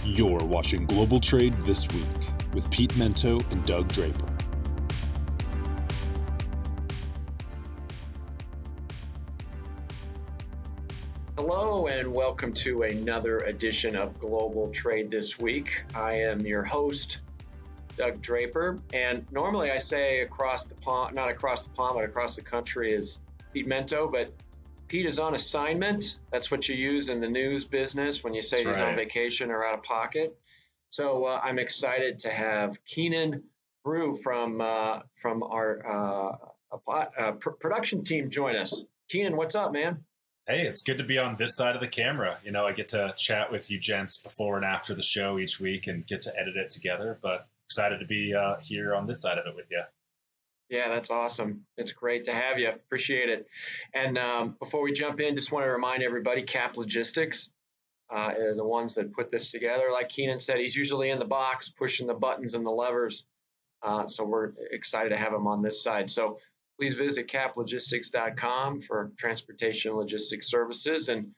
You're watching Global Trade This Week with Pete Mento and Doug Draper. Hello and welcome to another edition of Global Trade This Week. I am your host, Doug Draper, and normally I say across the pond, not across the pond, but across the country is Pete Mento, but Pete is on assignment. That's what you use in the news business when you say he's on vacation or out of pocket. So I'm excited to have Keenan Brugh from our production team join us. Keenan, what's up, man? Hey, it's good to be on this side of the camera. You know, I get to chat with you gents before and after the show each week and get to edit it together, but excited to be here on this side of it with you. Yeah, that's awesome. It's great to have you. Appreciate it. And before we jump in, just want to remind everybody, Cap Logistics are the ones that put this together. Like Keenan said, he's usually in the box, pushing the buttons and the levers. So we're excited to have him on this side. So please visit caplogistics.com for transportation and logistics services. And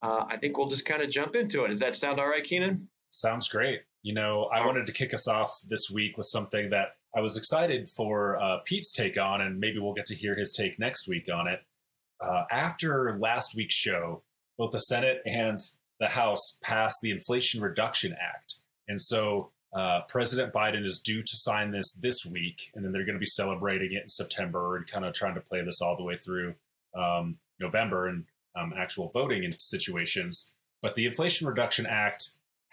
I think we'll just kind of jump into it. Does that sound all right, Keenan? Sounds great. You know, I wanted to kick us off this week with something that I was excited for Pete's take on, and maybe we'll get to hear his take next week on it. After last week's show, both the Senate and the House passed the Inflation Reduction Act. And so President Biden is due to sign this week, and then they're going to be celebrating it in September and kind of trying to play this all the way through November and actual voting in situations. But the Inflation Reduction Act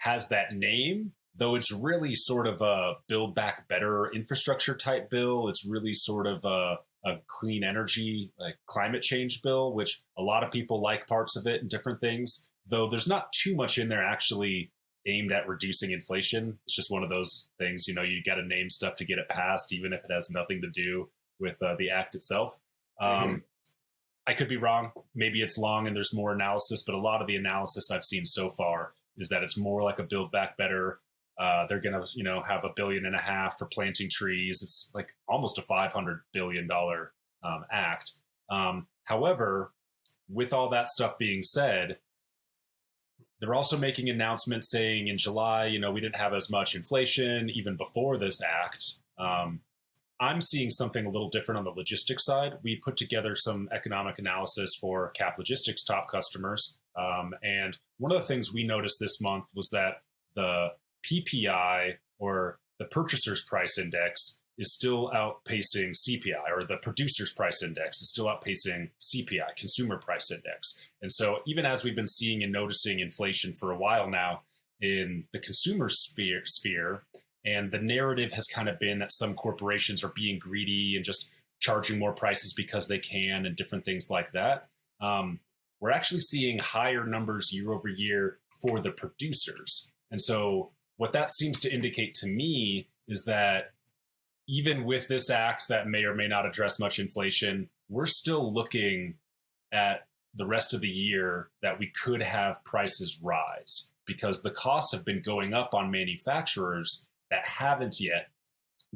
has that name, though it's really sort of a Build Back Better infrastructure type bill. It's really sort of a clean energy, like climate change bill, which a lot of people like parts of it and different things, though there's not too much in there actually aimed at reducing inflation. It's just one of those things, you know, you got to name stuff to get it passed, even if it has nothing to do with the act itself. I could be wrong. Maybe it's long and there's more analysis, but a lot of the analysis I've seen so far is that it's more like a Build Back Better. They're going to, you know, have $1.5 billion for planting trees. It's like almost a $500 billion act. However, with all that stuff being said, they're also making announcements saying in July, you know, we didn't have as much inflation even before this act. I'm seeing something a little different on the logistics side. We put together some economic analysis for Cap Logistics top customers. And one of the things we noticed this month was that the PPI, or the Purchasers Price Index, is still outpacing CPI, or the Producers Price Index is still outpacing CPI, Consumer Price Index. And so even as we've been seeing and noticing inflation for a while now in the consumer sphere, and the narrative has kind of been that some corporations are being greedy and just charging more prices because they can and different things like that, we're actually seeing higher numbers year over year for the producers. And so what that seems to indicate to me is that even with this act that may or may not address much inflation, we're still looking at the rest of the year that we could have prices rise because the costs have been going up on manufacturers that haven't yet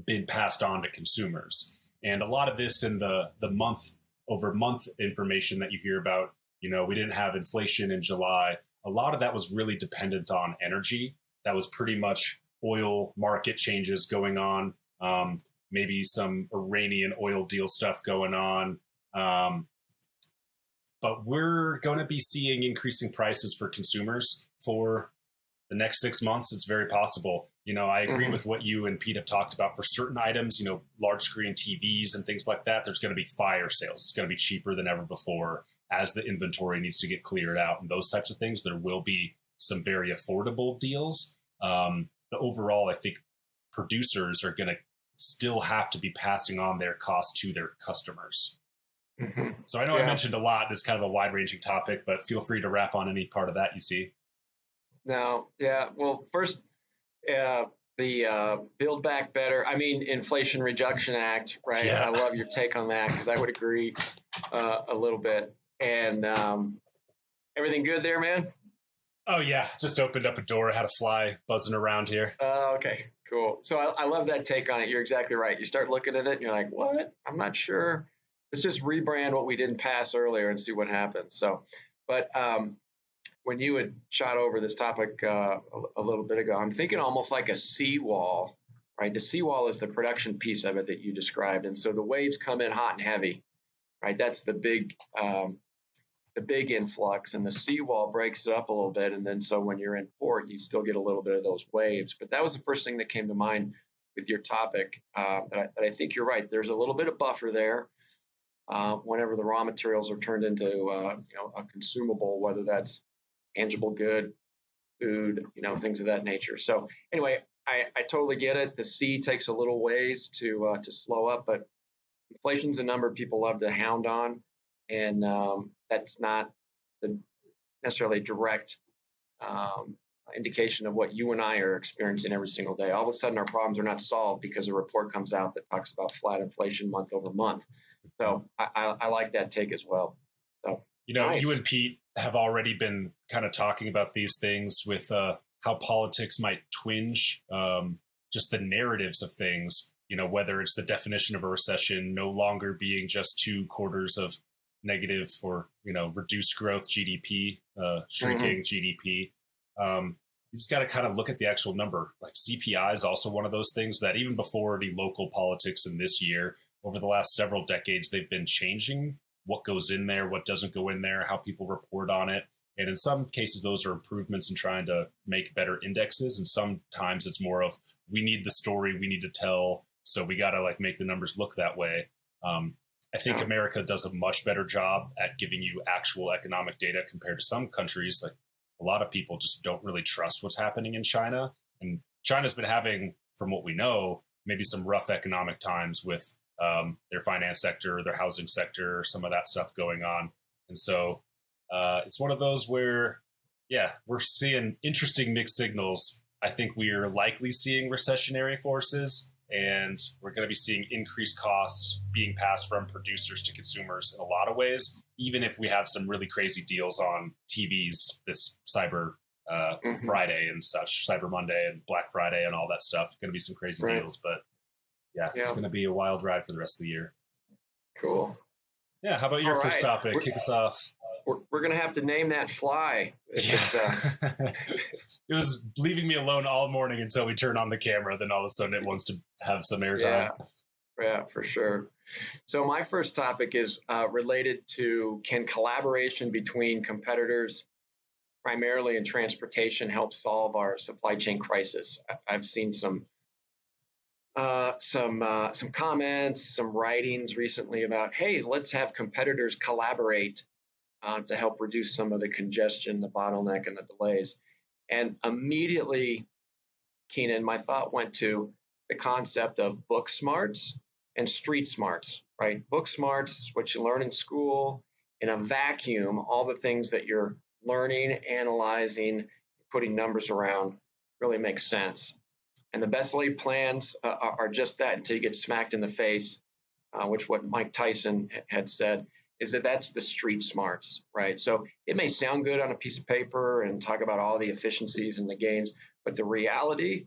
been passed on to consumers. And a lot of this in the month over month information that you hear about, you know, we didn't have inflation in July. A lot of that was really dependent on energy. That was pretty much oil market changes going on, maybe some Iranian oil deal stuff going on. But we're going to be seeing increasing prices for consumers for the next 6 months. It's very possible. You know, I agree with what you and Pete have talked about for certain items, you know, large screen TVs and things like that. There's going to be fire sales. It's going to be cheaper than ever before as the inventory needs to get cleared out and those types of things. There will be some very affordable deals. But overall, I think producers are going to still have to be passing on their costs to their customers. So I know I mentioned a lot. It's kind of a wide-ranging topic, but feel free to wrap on any part of that you see. No, yeah. Well, first, the Build Back Better, Inflation Reduction Act, right? Yeah. I love your take on that because I would agree a little bit. And everything good there, man? Oh, yeah. Just opened up a door. Had a fly buzzing around here. Okay, cool. So I love that take on it. You're exactly right. You start looking at it and you're like, what? I'm not sure. Let's just rebrand what we didn't pass earlier and see what happens. So, but when you had shot over this topic a little bit ago, I'm thinking almost like a seawall, right? The seawall is the production piece of it that you described, and so the waves come in hot and heavy, right? That's the big influx, and the seawall breaks it up a little bit, and then so when you're in port, you still get a little bit of those waves. But that was the first thing that came to mind with your topic. But I think you're right. There's a little bit of buffer there whenever the raw materials are turned into a consumable, whether that's tangible good, food, things of that nature. So anyway, I totally get it. The sea takes a little ways to slow up, but inflation's a number people love to hound on, and that's not the necessarily direct indication of what you and I are experiencing every single day. All of a sudden, our problems are not solved because a report comes out that talks about flat inflation month over month. So I like that take as well. So nice. You and Pete have already been kind of talking about these things with how politics might twinge just the narratives of things. Whether it's the definition of a recession no longer being just 2 quarters of negative or reduced growth GDP, shrinking GDP. You just got to kind of look at the actual number. Like CPI is also one of those things that even before the local politics in this year, over the last several decades, they've been changing what goes in there, what doesn't go in there, how people report on it. And in some cases, those are improvements in trying to make better indexes. And sometimes it's more of, we need the story we need to tell, so we got to make the numbers look that way. I think America does a much better job at giving you actual economic data compared to some countries. Like a lot of people just don't really trust what's happening in China. And China's been having, from what we know, maybe some rough economic times with their finance sector, their housing sector, some of that stuff going on. And so it's one of those where, we're seeing interesting mixed signals. I think we are likely seeing recessionary forces, and we're going to be seeing increased costs being passed from producers to consumers in a lot of ways, even if we have some really crazy deals on TVs this Cyber Friday and such, Cyber Monday and Black Friday and all that stuff. Going to be some crazy deals, but it's going to be a wild ride for the rest of the year. Cool. Yeah, how about your first topic? Kick us off. We're going to have to name that fly. It was leaving me alone all morning until we turn on the camera. Then all of a sudden it wants to have some airtime. Yeah, for sure. So my first topic is related to, can collaboration between competitors, primarily in transportation, help solve our supply chain crisis? I've seen some comments, some writings recently about, hey, let's have competitors collaborate to help reduce some of the congestion, the bottleneck, and the delays. And immediately, Keenan, my thought went to the concept of book smarts and street smarts, right? Book smarts is what you learn in school. In a vacuum, all the things that you're learning, analyzing, putting numbers around really makes sense. And the best laid plans are just that until you get smacked in the face, which what Mike Tyson had said is that's the street smarts, right? So it may sound good on a piece of paper and talk about all the efficiencies and the gains, but the reality,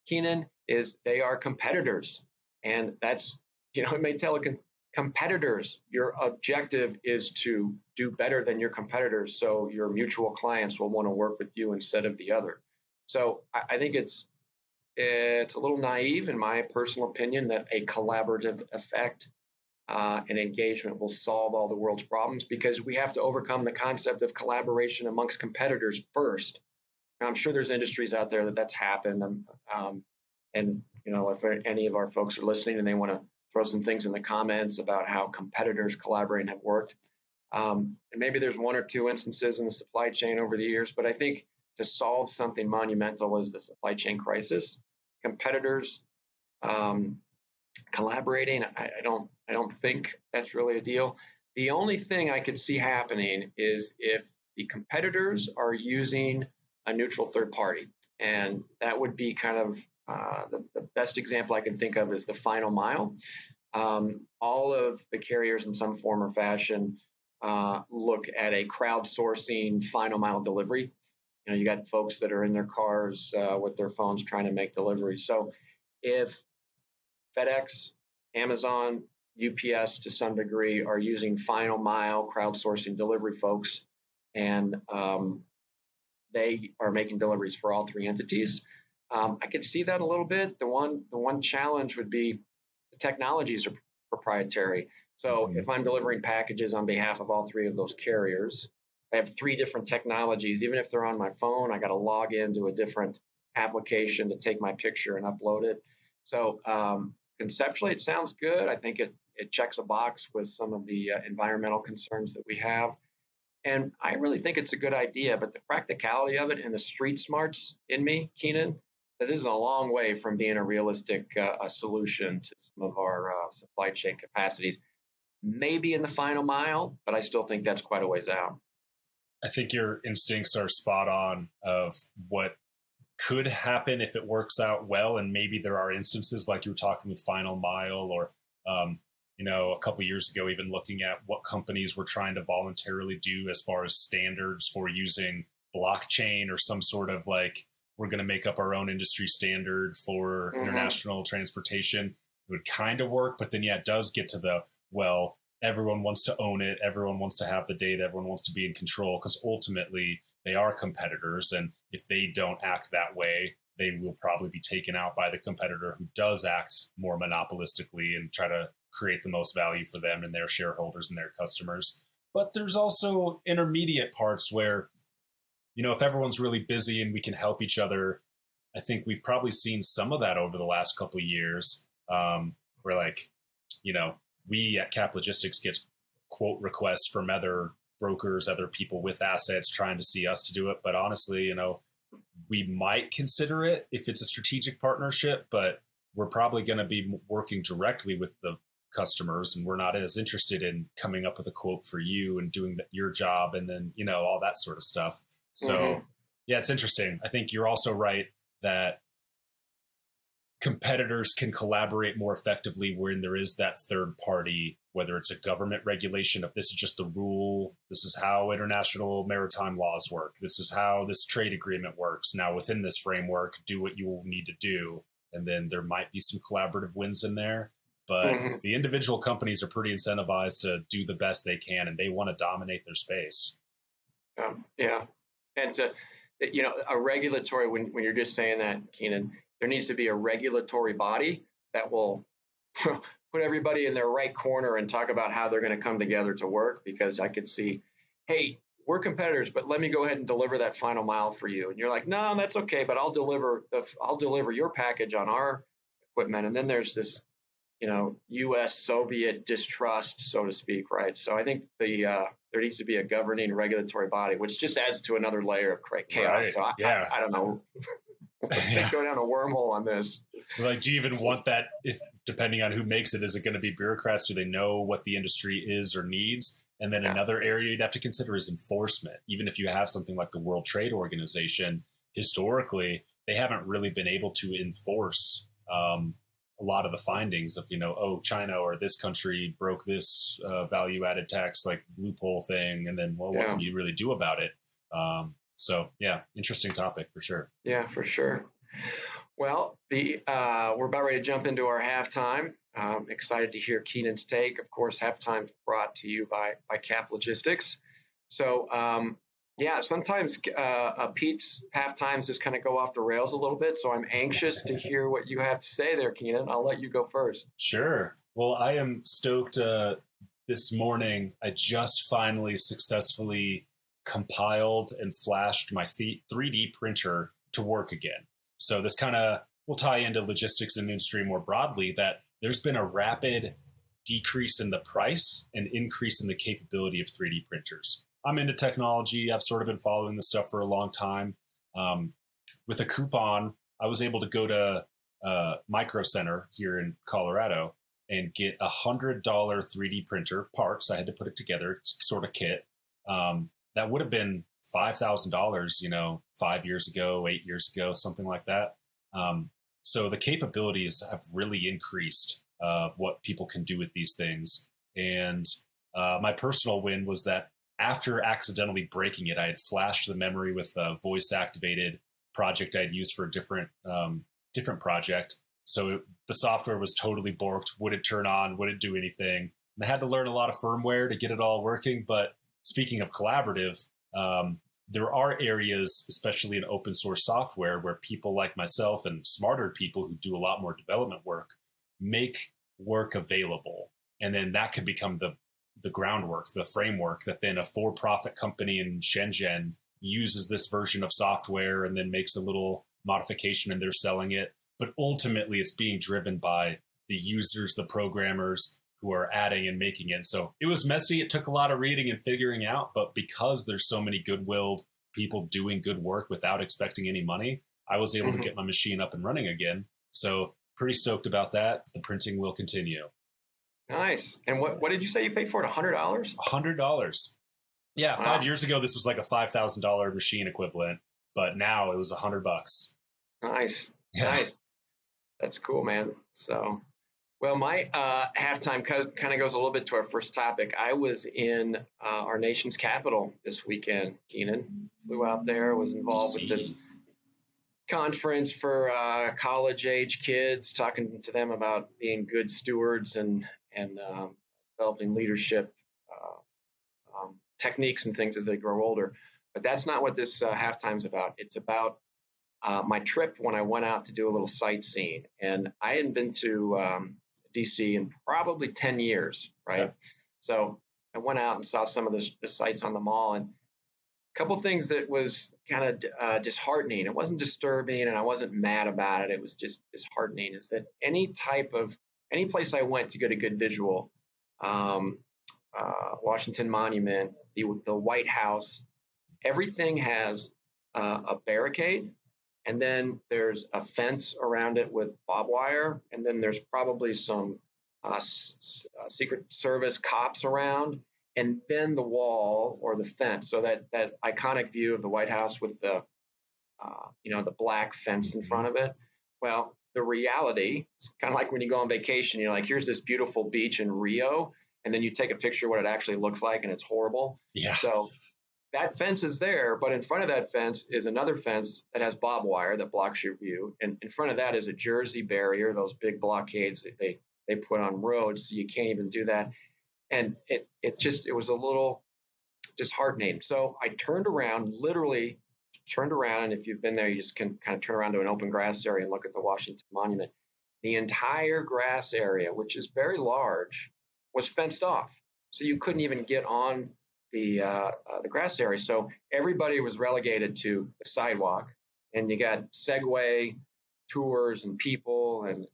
Keenan, is they are competitors. And that's, it may tell competitors, your objective is to do better than your competitors, so your mutual clients will want to work with you instead of the other. So I think it's a little naive, in my personal opinion, that a collaborative effect and engagement will solve all the world's problems, because we have to overcome the concept of collaboration amongst competitors first. Now, I'm sure there's industries out there that's happened. And, if any of our folks are listening and they want to throw some things in the comments about how competitors collaborating have worked, and maybe there's 1 or 2 instances in the supply chain over the years, but I think to solve something monumental as the supply chain crisis, competitors collaborating, I don't think that's really a deal. The only thing I could see happening is if the competitors are using a neutral third party, and that would be kind of the best example I can think of is the final mile. All of the carriers in some form or fashion look at a crowdsourcing final mile delivery. You got folks that are in their cars with their phones trying to make deliveries. So if FedEx, Amazon, UPS to some degree are using final mile crowdsourcing delivery folks, and they are making deliveries for all three entities. I could see that a little bit. The one challenge would be the technologies are proprietary. So if I'm delivering packages on behalf of all three of those carriers, I have three different technologies. Even if they're on my phone, I got to log into a different application to take my picture and upload it. So conceptually, it sounds good. I think it checks a box with some of the environmental concerns that we have. And I really think it's a good idea, but the practicality of it and the street smarts in me, Keenan, says this is a long way from being a realistic solution to some of our supply chain capacities. Maybe in the final mile, but I still think that's quite a ways out. I think your instincts are spot on of what could happen if it works out well. And maybe there are instances like you were talking with Final Mile or, a couple years ago, even looking at what companies were trying to voluntarily do as far as standards for using blockchain or some sort of like, we're going to make up our own industry standard for international transportation. It would kind of work, but then, it does get to everyone wants to own it. Everyone wants to have the data. Everyone wants to be in control because ultimately they are competitors. And if they don't act that way, they will probably be taken out by the competitor who does act more monopolistically and try to create the most value for them and their shareholders and their customers. But there's also intermediate parts where, if everyone's really busy and we can help each other, I think we've probably seen some of that over the last couple of years where we at Cap Logistics get quote requests from other brokers, other people with assets trying to see us to do it. But honestly, we might consider it if it's a strategic partnership, but we're probably going to be working directly with the customers and we're not as interested in coming up with a quote for you and doing your job and then, all that sort of stuff. So it's interesting. I think you're also right that competitors can collaborate more effectively when there is that third party, whether it's a government regulation of this is just the rule, this is how international maritime laws work, this is how this trade agreement works. Now within this framework, do what you will need to do. And then there might be some collaborative wins in there. But the individual companies are pretty incentivized to do the best they can and they want to dominate their space. Yeah. And a regulatory, when you're just saying that, Keenan, there needs to be a regulatory body that will put everybody in their right corner and talk about how they're going to come together to work. Because I could see, hey, we're competitors, but let me go ahead and deliver that final mile for you. And you're like, no, that's okay, but I'll deliver your package on our equipment. And then there's this, U.S. Soviet distrust, so to speak, right? So I think there needs to be a governing regulatory body, which just adds to another layer of chaos. Right. So I don't know. Go down a wormhole on this. Like, do you even want that? If depending on who makes it, is it going to be bureaucrats? Do they know what the industry is or needs? And then another area you'd have to consider is enforcement. Even if you have something like the World Trade Organization, historically, they haven't really been able to enforce a lot of the findings of, China or this country broke this value-added tax, like loophole thing. And then, what can you really do about it? So, interesting topic for sure. Yeah, for sure. Well, we're about ready to jump into our halftime. Excited to hear Keenan's take. Of course, halftime brought to you by Cap Logistics. So, sometimes Pete's halftimes just kind of go off the rails a little bit. So I'm anxious to hear what you have to say there, Keenan. I'll let you go first. Sure. Well, I am stoked. This morning, I just finally successfully compiled and flashed my 3D printer to work again. So this kind of will tie into logistics and industry more broadly, that there's been a rapid decrease in the price and increase in the capability of 3D printers. I'm into technology. I've sort of been following this stuff for a long time. With a coupon, I was able to go to Micro Center here in Colorado and get a $100 3D printer parts. I had to put it together, sort of kit. That would have been $5,000, 5 years ago, 8 years ago, something like that. So the capabilities have really increased of what people can do with these things. And my personal win was that after accidentally breaking it, I had flashed the memory with a voice-activated project I'd used for a different project. So the software was totally borked. Would it turn on? Would it do anything? And I had to learn a lot of firmware to get it all working. But speaking of collaborative, there are areas, especially in open source software, where people like myself and smarter people who do a lot more development work make work available. And then that could become the groundwork, the framework that then a for-profit company in Shenzhen uses this version of software and then makes a little modification and they're selling it. But ultimately, it's being driven by the users, the programmers who are adding and making it. So it was messy. It took a lot of reading and figuring out. But because there's so many good-willed people doing good work without expecting any money, I was able to get my machine up and running again. So pretty stoked about that. The printing will continue. Nice. And what did you say you paid for it? $100? $100. Yeah, wow. 5 years ago, this was like a $5,000 machine equivalent, but now it was $100. Nice. Yeah. Nice. That's cool, man. So, well, my halftime kind of goes a little bit to our first topic. I was in our nation's capital this weekend, Keenan. Flew out there, was involved with this conference for college-age kids, talking to them about being good stewards and developing leadership techniques and things as they grow older. But that's not what this halftime's about. It's about my trip when I went out to do a little sightseeing. And I hadn't been to DC in probably 10 years, right? Okay. So I went out and saw some of the sites on the mall, and a couple things that was kind of disheartening. It wasn't disturbing and I wasn't mad about it. It was just disheartening, is that any place I went to get a good visual, Washington Monument, the White House, everything has a barricade, and then there's a fence around it with barbed wire, and then there's probably some Secret Service cops around, and then the wall or the fence. So that iconic view of the White House with the the black fence in front of it. Well, the reality, it's kind of like when you go on vacation, you're like, here's this beautiful beach in Rio, and then you take a picture of what it actually looks like, and it's horrible. Yeah. So that fence is there, but in front of that fence is another fence that has barbed wire that blocks your view. And in front of that is a Jersey barrier, those big blockades that they put on roads, so you can't even do that. And it was a little disheartening. So I literally turned around, and if you've been there, you just can kind of turn around to an open grass area and look at the Washington Monument. The entire grass area, which is very large, was fenced off. So you couldn't even get on the grass area. So everybody was relegated to the sidewalk, and you got Segway tours and people and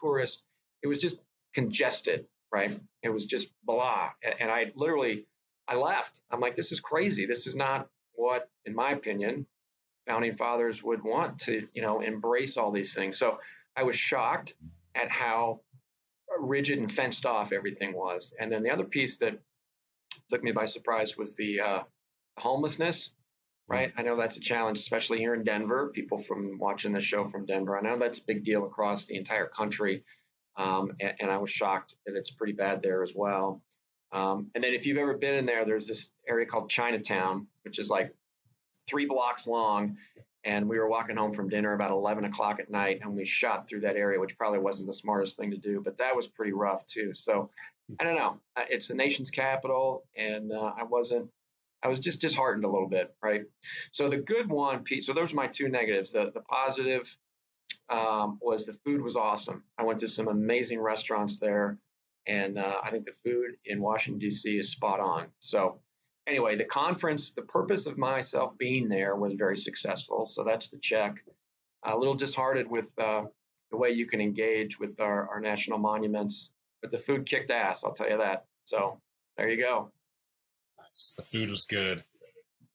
tourists. It was just congested, right? It was just blah. And I left. I'm like, this is crazy. This is not what, in my opinion, founding fathers would want to, embrace all these things. So I was shocked at how rigid and fenced off everything was. And then the other piece that took me by surprise was the homelessness, right? I know that's a challenge, especially here in Denver. People from watching the show from Denver, I know that's a big deal across the entire country. And I was shocked that it's pretty bad there as well. And then if you've ever been in there, there's this area called Chinatown, which is like 3 blocks long. And we were walking home from dinner about 11 o'clock at night, and we shot through that area, which probably wasn't the smartest thing to do, but that was pretty rough too. So I don't know. It's the nation's capital, and I was just disheartened a little bit, right? So the good one, Pete, so those are my 2 negatives. The positive was the food was awesome. I went to some amazing restaurants there, and I think the food in Washington, D.C. is spot on. So anyway, the conference, the purpose of myself being there was very successful. So that's the check. A little disheartened with the way you can engage with our national monuments, but the food kicked ass, I'll tell you that. So there you go. Nice. The food was good.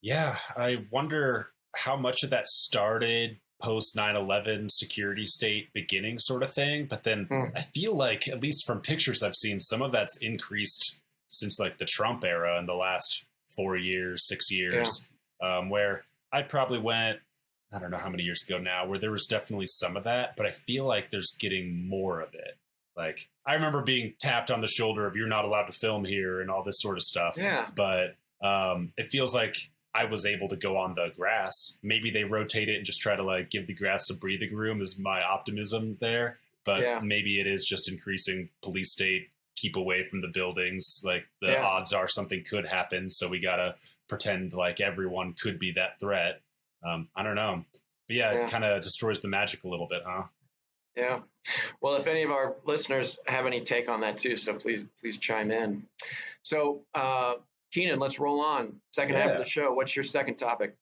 Yeah, I wonder how much of that started post 9/11 security state beginning sort of thing. But then I feel like, at least from pictures I've seen, some of that's increased since like the Trump era in the last 4 years, 6 years, where I probably went, I don't know how many years ago now, where there was definitely some of that, but I feel like there's getting more of it. Like, I remember being tapped on the shoulder of, you're not allowed to film here and all this sort of stuff. Yeah. But it feels like I was able to go on the grass. Maybe they rotate it and just try to like give the grass a breathing room is my optimism there. But maybe it is just increasing police state, keep away from the buildings. Like the odds are something could happen. So we got to pretend like everyone could be that threat. I don't know. But yeah, it kind of destroys the magic a little bit, huh? Yeah. Well, if any of our listeners have any take on that too, so please chime in. So, Keenan, let's roll on. Second half of the show. What's your second topic?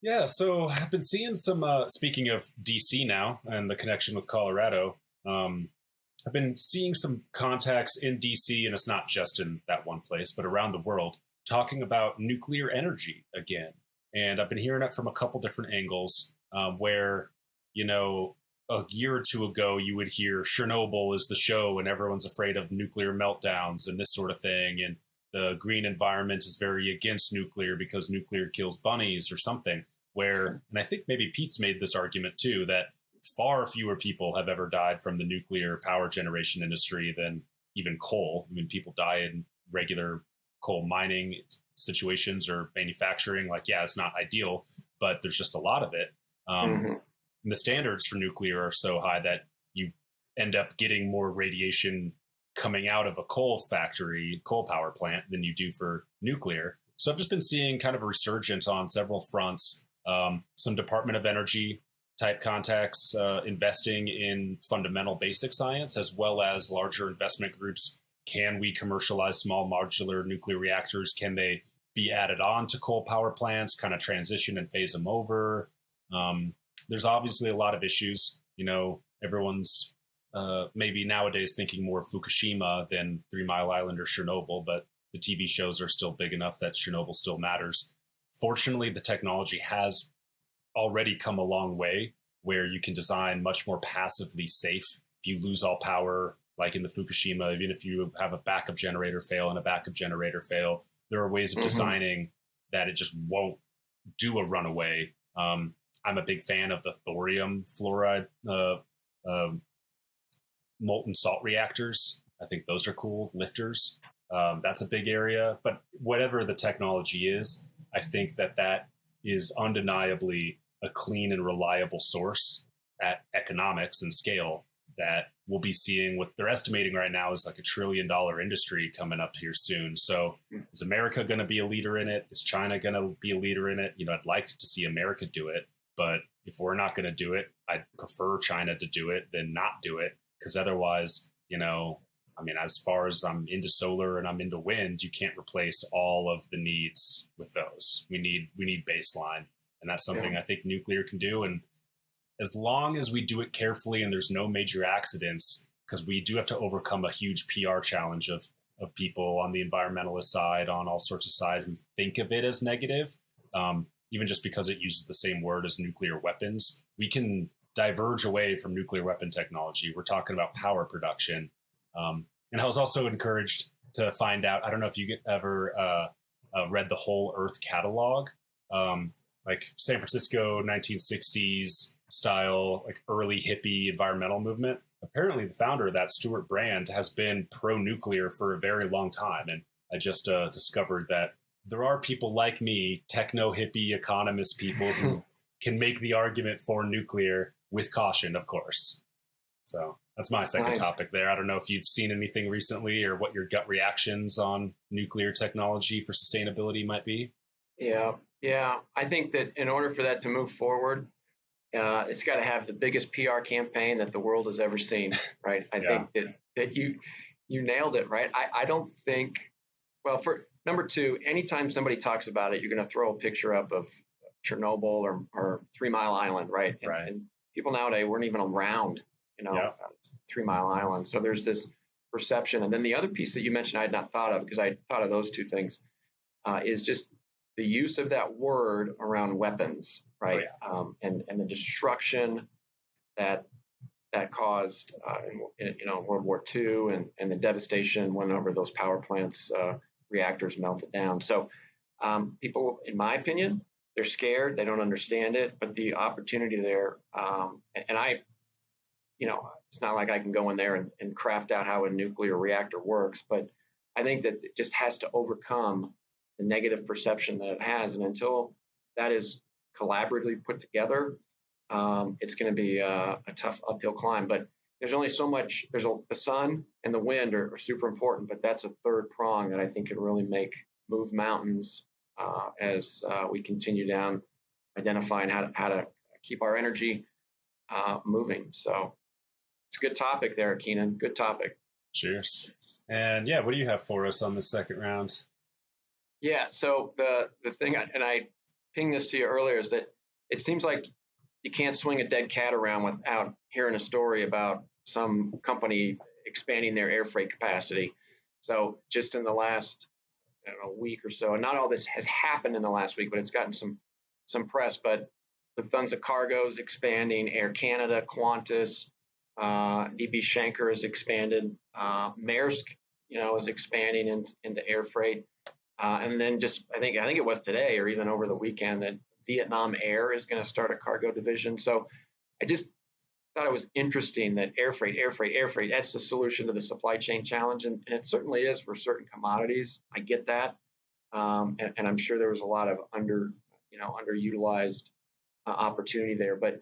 Yeah, so I've been seeing some, speaking of DC now and the connection with Colorado, I've been seeing some contacts in DC, and it's not just in that one place, but around the world, talking about nuclear energy again. And I've been hearing it from a couple different angles where, a year or two ago, you would hear Chernobyl is the show and everyone's afraid of nuclear meltdowns and this sort of thing. And the green environment is very against nuclear because nuclear kills bunnies or something. And I think maybe Pete's made this argument too, that far fewer people have ever died from the nuclear power generation industry than even coal. I mean, people die in regular coal mining situations or manufacturing. Like, yeah, it's not ideal, but there's just a lot of it. And the standards for nuclear are so high that you end up getting more radiation coming out of a coal power plant than you do for nuclear. So I've just been seeing kind of a resurgence on several fronts. Some Department of Energy type contacts investing in fundamental basic science, as well as larger investment groups. Can we commercialize small modular nuclear reactors? Can they be added on to coal power plants, kind of transition and phase them over? There's obviously a lot of issues. Everyone's maybe nowadays thinking more of Fukushima than 3 Mile Island or Chernobyl, but the TV shows are still big enough that Chernobyl still matters. Fortunately, the technology has already come a long way where you can design much more passively safe. If you lose all power, like in the Fukushima, even if you have a backup generator fail and a backup generator fail, there are ways of designing that it just won't do a runaway. I'm a big fan of the thorium fluoride molten salt reactors. I think those are cool lifters. That's a big area. But whatever the technology is, I think that is undeniably a clean and reliable source at economics and scale that we'll be seeing. What they're estimating right now is like $1 trillion industry coming up here soon. So is America going to be a leader in it? Is China going to be a leader in it? I'd like to see America do it. But if we're not going to do it, I'd prefer China to do it than not do it. Because otherwise, as far as I'm into solar and I'm into wind, you can't replace all of the needs with those. We need baseline. And that's something I think nuclear can do. And as long as we do it carefully and there's no major accidents, because we do have to overcome a huge PR challenge of people on the environmentalist side, on all sorts of side, who think of it as negative. Even just because it uses the same word as nuclear weapons, we can diverge away from nuclear weapon technology. We're talking about power production. And I was also encouraged to find out, I don't know if you ever read the Whole Earth catalog, like San Francisco 1960s style, like early hippie environmental movement. Apparently the founder of that, Stuart Brand, has been pro-nuclear for a very long time. And I just discovered that there are people like me, techno-hippie economist people, who can make the argument for nuclear with caution, of course. So that's my second topic there. I don't know if you've seen anything recently or what your gut reactions on nuclear technology for sustainability might be. Yeah. I think that in order for that to move forward, it's got to have the biggest PR campaign that the world has ever seen, right? I think that you nailed it, right? I don't think, well, for number two, anytime somebody talks about it, you're going to throw a picture up of Chernobyl or 3 Mile Island, right? And people nowadays weren't even around, 3 Mile Island. So there's this perception. And then the other piece that you mentioned I had not thought of, because I thought of those two things, is just the use of that word around weapons, right? And the destruction that caused in World War II and the devastation whenever those power plants reactors melted down. So people, in my opinion, they're scared. They don't understand it. But the opportunity there, and I, it's not like I can go in there and craft out how a nuclear reactor works. But I think that it just has to overcome the negative perception that it has. And until that is collaboratively put together, it's going to be a tough uphill climb. But there's only so much. The sun and the wind are super important, but that's a third prong that I think can really move mountains as we continue down identifying how to keep our energy moving. So it's a good topic there, Keenan. Good topic. Cheers. And yeah, what do you have for us on the second round? Yeah. So the thing, and I pinged this to you earlier, is that it seems like you can't swing a dead cat around without hearing a story about some company expanding their air freight capacity. So just in the last, I don't know, week or so, and not all this has happened in the last week, but it's gotten some press. But Lufthansa Cargo is expanding, Air Canada, Qantas, DB Schenker has expanded, Maersk, is expanding into air freight, and then just I think it was today or even over the weekend that Vietnam Air is going to start a cargo division. So I just thought it was interesting that air freight, that's the solution to the supply chain challenge. And it certainly is for certain commodities. I get that. And I'm sure there was a lot of underutilized opportunity there. But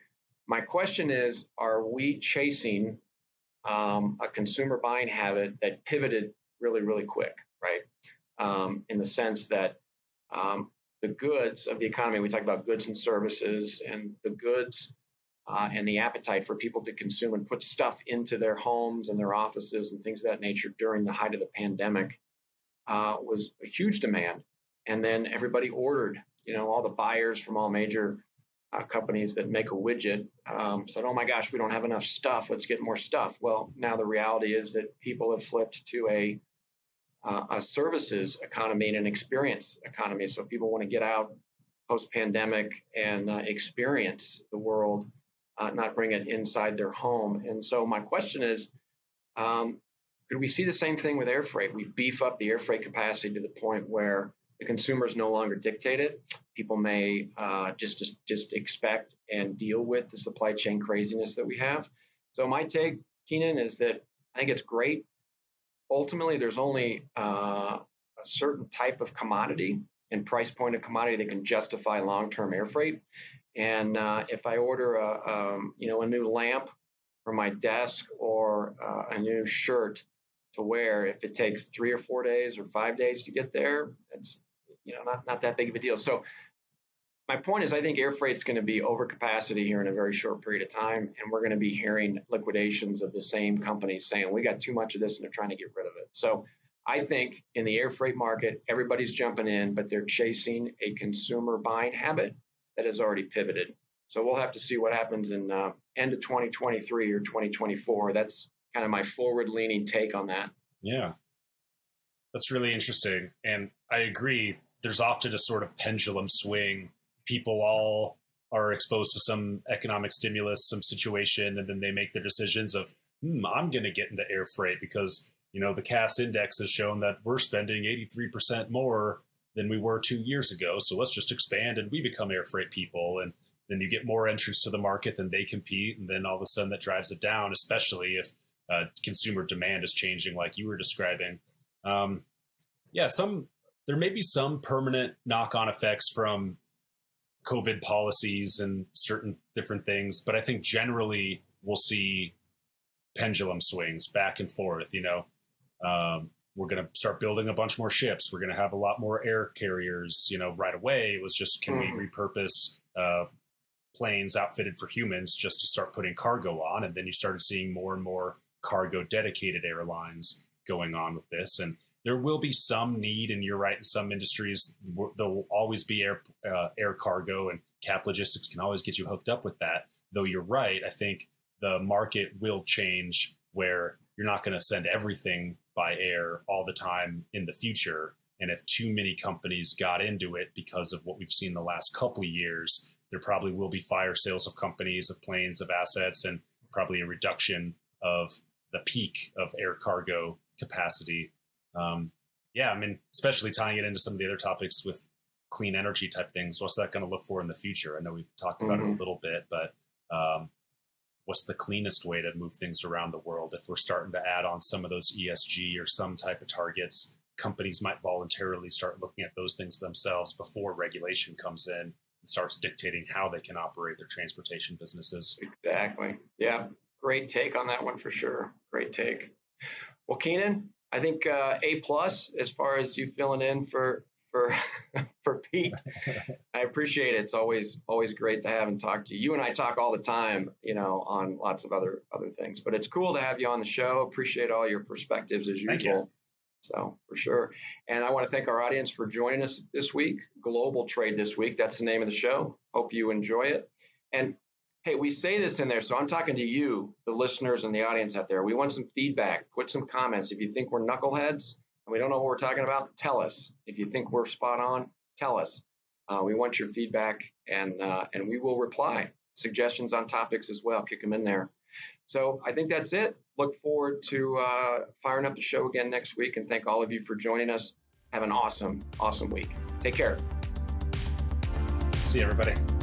my question is, are we chasing a consumer buying habit that pivoted really, really quick, right? In the sense that the goods of the economy, we talk about goods and services, and the goods and the appetite for people to consume and put stuff into their homes and their offices and things of that nature during the height of the pandemic was a huge demand. And then everybody ordered, all the buyers from all major companies that make a widget said, oh my gosh, we don't have enough stuff. Let's get more stuff. Well, now the reality is that people have flipped to a services economy and an experience economy. So people want to get out post-pandemic and experience the world, not bring it inside their home. And so my question is, could we see the same thing with air freight? We beef up the air freight capacity to the point where the consumers no longer dictate it. People may just expect and deal with the supply chain craziness that we have. So my take, Keenan, is that I think it's great. Ultimately, there's only a certain type of commodity and price point of commodity that can justify long-term air freight. And if I order a new lamp for my desk or a new shirt to wear, if it takes 3 or 4 days or 5 days to get there, it's not that big of a deal. So my point is, I think air freight's going to be over capacity here in a very short period of time, and we're going to be hearing liquidations of the same companies saying we got too much of this and they're trying to get rid of it. So I think in the air freight market, everybody's jumping in, but they're chasing a consumer buying habit that has already pivoted. So we'll have to see what happens in end of 2023 or 2024. That's kind of my forward-leaning take on that. Yeah, that's really interesting. And I agree. There's often a sort of pendulum swing. People all are exposed to some economic stimulus, some situation, and then they make their decisions of, I'm going to get into air freight because, the CAS index has shown that we're spending 83% more than we were 2 years ago. So let's just expand and we become air freight people. And then you get more entrants to the market, then they compete. And then all of a sudden that drives it down, especially if consumer demand is changing like you were describing. There may be some permanent knock-on effects from COVID policies and certain different things, but I think generally we'll see pendulum swings back and forth. We're going to start building a bunch more ships. We're going to have a lot more air carriers, right away. It was just, can we repurpose planes outfitted for humans just to start putting cargo on? And then you started seeing more and more cargo dedicated airlines going on with this. And there will be some need, and you're right, in some industries, there will always be air cargo, and cap logistics can always get you hooked up with that. Though you're right, I think the market will change where you're not going to send everything by air all the time in the future. And if too many companies got into it because of what we've seen the last couple of years, there probably will be fire sales of companies, of planes, of assets, and probably a reduction of the peak of air cargo capacity. Especially tying it into some of the other topics with clean energy type things. What's that going to look for in the future? I know we've talked about it a little bit, but what's the cleanest way to move things around the world? If we're starting to add on some of those ESG or some type of targets, companies might voluntarily start looking at those things themselves before regulation comes in and starts dictating how they can operate their transportation businesses. Exactly. Yeah. Great take on that one for sure. Great take. Well, Keenan, I think A+ as far as you filling in for for for Pete. I appreciate it. It's always great to have and talk to you. You and I talk all the time, on lots of other things. But it's cool to have you on the show. Appreciate all your perspectives as usual. Thank you. So for sure. And I want to thank our audience for joining us this week. Global Trade This Week. That's the name of the show. Hope you enjoy it. And hey, we say this in there, so I'm talking to you, the listeners and the audience out there. We want some feedback. Put some comments. If you think we're knuckleheads and we don't know what we're talking about, tell us. If you think we're spot on, tell us. We want your feedback, and we will reply. Suggestions on topics as well. Kick them in there. So I think that's it. Look forward to firing up the show again next week, and thank all of you for joining us. Have an awesome week. Take care. See you, everybody.